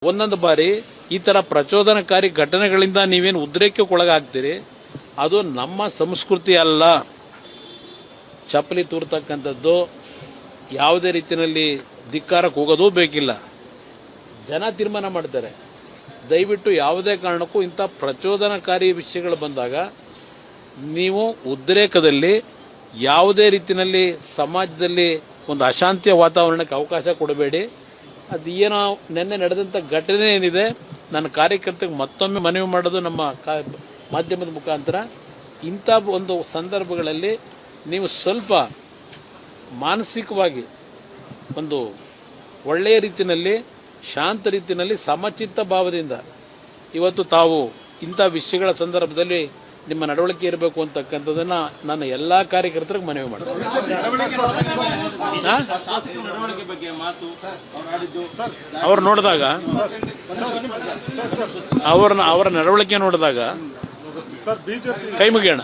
ಒಂದೊಂದು ಬಾರಿ ಈ ತರ ಪ್ರಚೋದನಕಾರಿ ಘಟನೆಗಳಿಂದ ನೀವೇನು ಉದ್ರೇಕಕ್ಕೊಳಗಾಗ್ತೀರಿ, ಅದು ನಮ್ಮ ಸಂಸ್ಕೃತಿ ಅಲ್ಲ. ಚಪ್ಪಲಿ ತೂರ್ತಕ್ಕಂಥದ್ದು, ಯಾವುದೇ ರೀತಿಯಲ್ಲಿ ಧಿಕ್ಕಾರಕ್ಕೆ ಹೋಗೋದೂ ಬೇಕಿಲ್ಲ. ಜನ ತೀರ್ಮಾನ ಮಾಡ್ತಾರೆ. ದಯವಿಟ್ಟು ಯಾವುದೇ ಕಾರಣಕ್ಕೂ ಇಂಥ ಪ್ರಚೋದನಕಾರಿ ವಿಷಯಗಳು ಬಂದಾಗ ನೀವು ಉದ್ರೇಕದಲ್ಲಿ ಯಾವುದೇ ರೀತಿಯಲ್ಲಿ ಸಮಾಜದಲ್ಲಿ ಒಂದು ಅಶಾಂತಿಯ ವಾತಾವರಣಕ್ಕೆ ಅವಕಾಶ ಕೊಡಬೇಡಿ. ಅದು ಏನೋ ನಿನ್ನೆ ನಡೆದಂಥ ಘಟನೆ ಏನಿದೆ, ನನ್ನ ಕಾರ್ಯಕರ್ತರಿಗೆ ಮತ್ತೊಮ್ಮೆ ಮನವಿ ಮಾಡೋದು ನಮ್ಮ ಮಾಧ್ಯಮದ ಮುಖಾಂತರ, ಇಂಥ ಒಂದು ಸಂದರ್ಭಗಳಲ್ಲಿ ನೀವು ಸ್ವಲ್ಪ ಮಾನಸಿಕವಾಗಿ ಒಂದು ಒಳ್ಳೆಯ ರೀತಿಯಲ್ಲಿ, ಶಾಂತ ರೀತಿಯಲ್ಲಿ, ಸಮಚಿತ್ತ ಭಾವದಿಂದ ಇವತ್ತು ತಾವು ಇಂಥ ವಿಷಯಗಳ ಸಂದರ್ಭದಲ್ಲಿ ನಿಮ್ಮ ನಡವಳಿಕೆ ಇರಬೇಕು ಅಂತಕ್ಕಂಥದ್ದನ್ನ ನಾನು ಎಲ್ಲಾ ಕಾರ್ಯಕರ್ತರಿಗೆ ಮನವಿ ಮಾಡ್ತೀನಿ. ಅವ್ರು ನೋಡಿದಾಗ ಅವರ ನಡವಳಿಕೆ ನೋಡಿದಾಗ ಕೈ ಮುಗಿಯೋಣ.